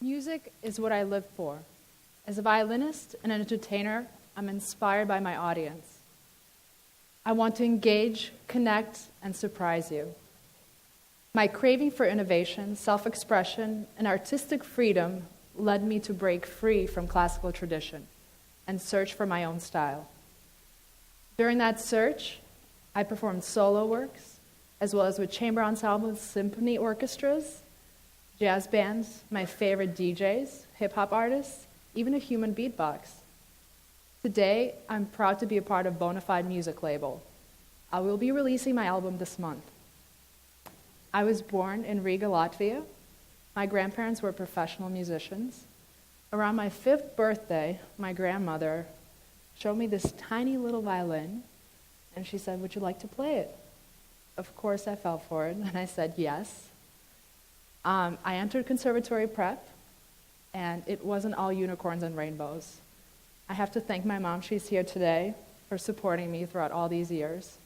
Music is what I live for. As a violinist and an entertainer, I'm inspired by my audience. I want to engage, connect, and surprise you. My craving for innovation, self-expression, and artistic freedom led me to break free from classical tradition and search for my own style. During that search, I performed solo works, as well as with chamber ensembles, symphony orchestras, jazz bands, my favorite DJs, hip-hop artists, even a human beatbox. Today, I'm proud to be a part of Bonafide Music Label. I will be releasing my album this month. I was born in Riga, Latvia. My grandparents were professional musicians. Around my 5th birthday, my grandmother showed me this tiny little violin, and she said, "Would you like to play it?" Of course, I fell for it, and I said yes. I entered conservatory prep, and it wasn't all unicorns and rainbows. I have to thank my mom, she's here today, for supporting me throughout all these years.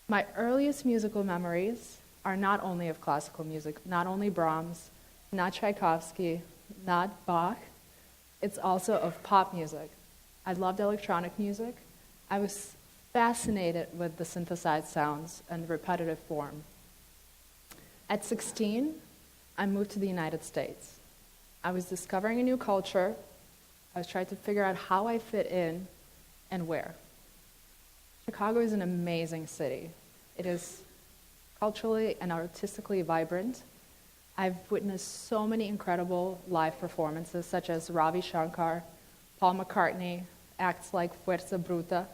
My earliest musical memories are not only of classical music, not only Brahms, not Tchaikovsky, not Bach, it's also of pop music. I loved electronic music. I was fascinated with the synthesized sounds and repetitive form. At 16, I moved to the United States. I was discovering a new culture. I was trying to figure out how I fit in and where. Chicago is an amazing city. It is culturally and artistically vibrant. I've witnessed so many incredible live performances, such as Ravi Shankar, Paul McCartney, acts like Fuerza Bruta.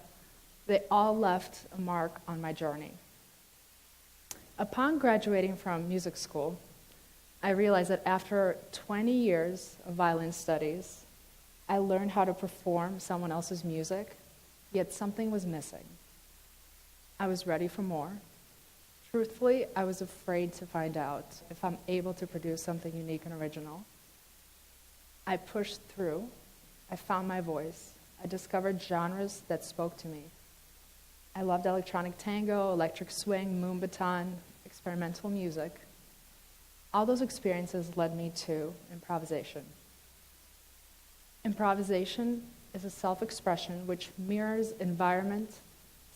They all left a mark on my journey. Upon graduating from music school, I realized that after 20 years of violin studies, I learned how to perform someone else's music, yet something was missing. I was ready for more. Truthfully, I was afraid to find out if I'm able to produce something unique and original. I pushed through. I found my voice. I discovered genres that spoke to me. I loved electronic tango, electric swing, moombahton, experimental music. All those experiences led me to improvisation. Improvisation is a self-expression which mirrors environment,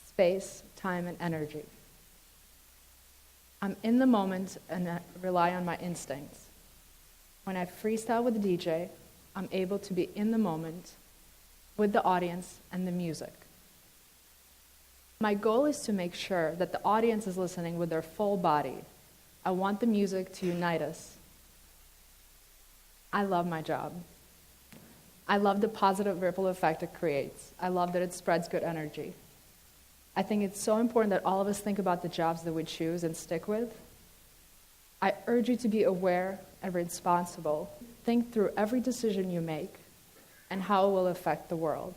space, time, and energy. I'm in the moment and I rely on my instincts. When I freestyle with the DJ, I'm able to be in the moment with the audience and the music. My goal is to make sure that the audience is listening with their full body. I want the music to unite us. I love my job. I love the positive ripple effect it creates. I love that it spreads good energy. I think it's so important that all of us think about the jobs that we choose and stick with. I urge you to be aware and responsible. Think through every decision you make and how it will affect the world.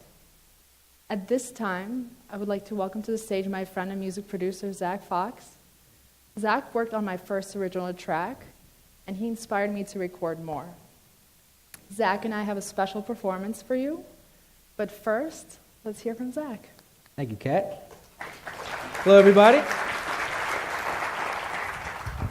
At this time, I would like to welcome to the stage my friend and music producer, Zak Fox. Zak worked on my first original track, and he inspired me to record more. Zak and I have a special performance for you, but first, let's hear from Zak. Thank you, Kat. Hello, everybody.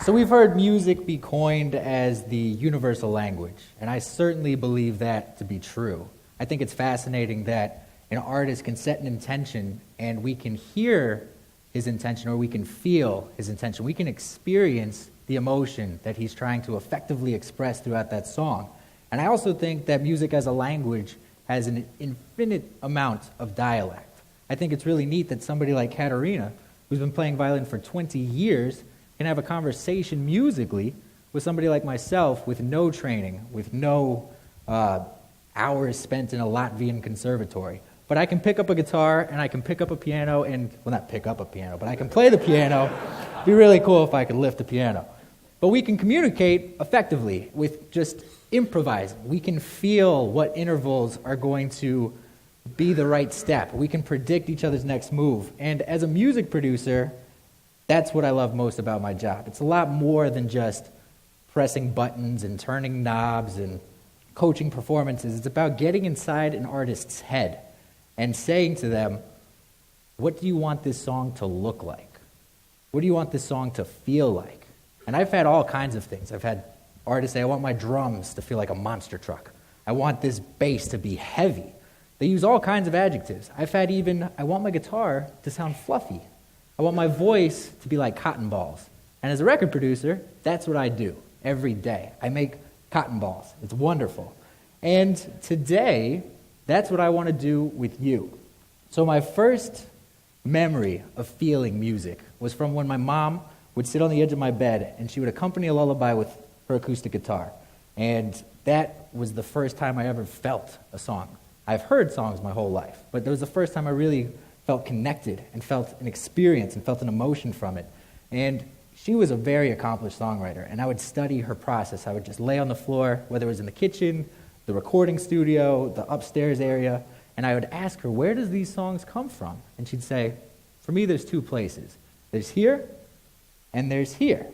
So we've heard music be coined as the universal language, and I certainly believe that to be true. I think it's fascinating that an artist can set an intention, and we can hear his intention, or we can feel his intention. We can experience the emotion that he's trying to effectively express throughout that song. And I also think that music as a language has an infinite amount of dialect. I think it's really neat that somebody like Katarina, who's been playing violin for 20 years, can have a conversation musically with somebody like myself with no training, with no hours spent in a Latvian conservatory. But I can pick up a guitar and I can pick up a piano and, well, not pick up a piano, but I can play the piano. It'd be really cool if I could lift the piano. But we can communicate effectively with just improvising. We can feel what intervals are going to be the right step. We can predict each other's next move. And as a music producer, that's what I love most about my job. It's a lot more than just pressing buttons and turning knobs and coaching performances. It's about getting inside an artist's head and saying to them, what do you want this song to look like? What do you want this song to feel like? And I've had all kinds of things. I've had Artists say, I want my drums to feel like a monster truck. I want this bass to be heavy. They use all kinds of adjectives. I've had even, I want my guitar to sound fluffy. I want my voice to be like cotton balls. And as a record producer, that's what I do every day. I make cotton balls. It's wonderful. And today, that's what I want to do with you. So my first memory of feeling music was from when my mom would sit on the edge of my bed and she would accompany a lullaby with her acoustic guitar. And that was the first time I ever felt a song. I've heard songs my whole life, but that was the first time I really felt connected and felt an experience and felt an emotion from it. And she was a very accomplished songwriter, and I would study her process. I would just lay on the floor, whether it was in the kitchen, the recording studio, the upstairs area, and I would ask her, where does these songs come from? And she'd say, for me, there's two places. There's here, and there's here.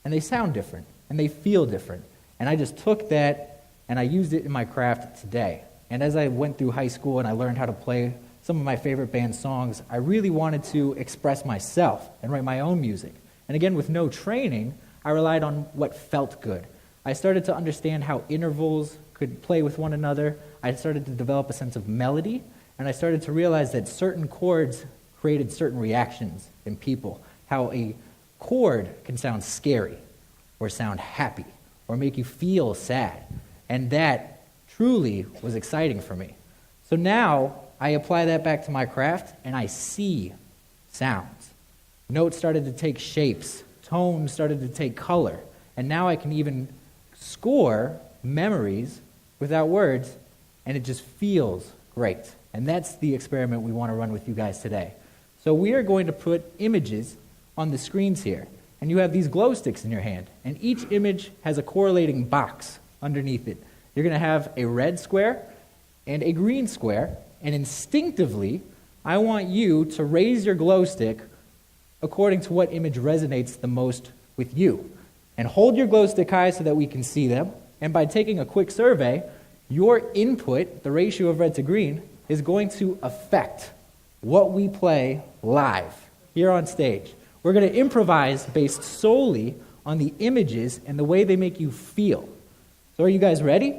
And they sound different, and they feel different. And I just took that, and I used it in my craft today. And as I went through high school and I learned how to play some of my favorite band songs, I really wanted to express myself and write my own music. And again, with no training, I relied on what felt good. I started to understand how intervals could play with one another. I started to develop a sense of melody, and I started to realize that certain chords created certain reactions in people. How a chord can sound scary, or sound happy, or make you feel sad. And that truly was exciting for me. So now I apply that back to my craft, and I see sounds. Notes started to take shapes. Tones started to take color. And now I can even score memories without words, and it just feels great. And that's the experiment we want to run with you guys today. So we are going to put images on the screens here. And you have these glow sticks in your hand. And each image has a correlating box underneath it. You're going to have a red square and a green square. And instinctively, I want you to raise your glow stick according to what image resonates the most with you. And hold your glow stick high so that we can see them. And by taking a quick survey, your input, the ratio of red to green, is going to affect what we play live here on stage. We're going to improvise based solely on the images and the way they make you feel. So are you guys ready?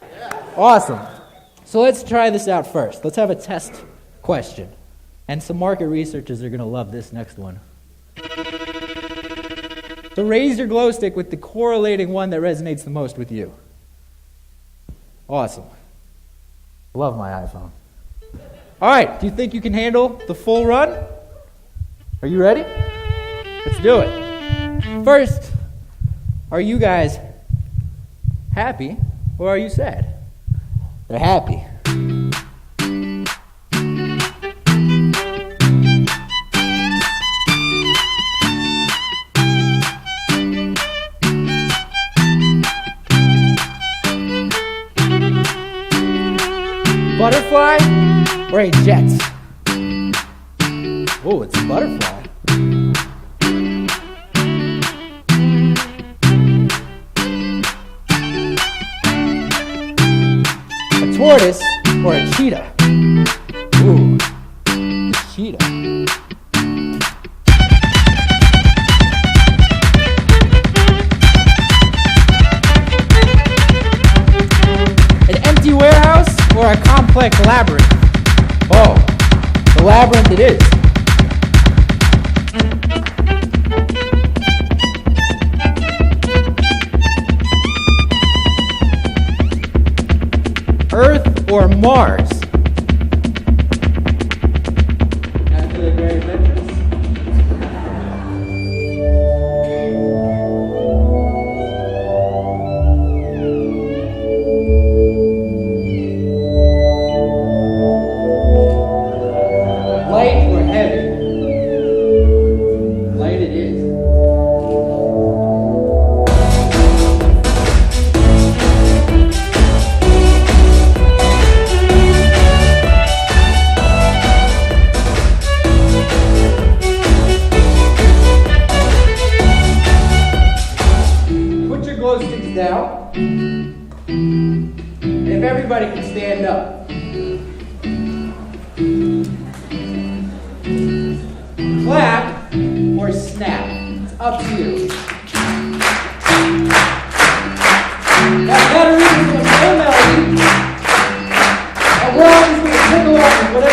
Yeah. Awesome. So let's try this out first. Let's have a test question. And some market researchers are going to love this next one. So raise your glow stick with the correlating one that resonates the most with you. Awesome. Love my iPhone. All right, do you think you can handle the full run? Are you ready? Let's do it. First, are you guys happy or are you sad? They're happy. Butterfly or a jet? Oh, it's a butterfly. A tortoise or a cheetah? Ooh, a cheetah. An empty warehouse or a complex labyrinth? Oh, the labyrinth it is. Earth or Mars? Not feeling very adventurous. Light or heavy? Light it is. Put your glow sticks down. And if everybody can stand up. Clap or snap. It's up to you. crowd is going to tickle off, whatever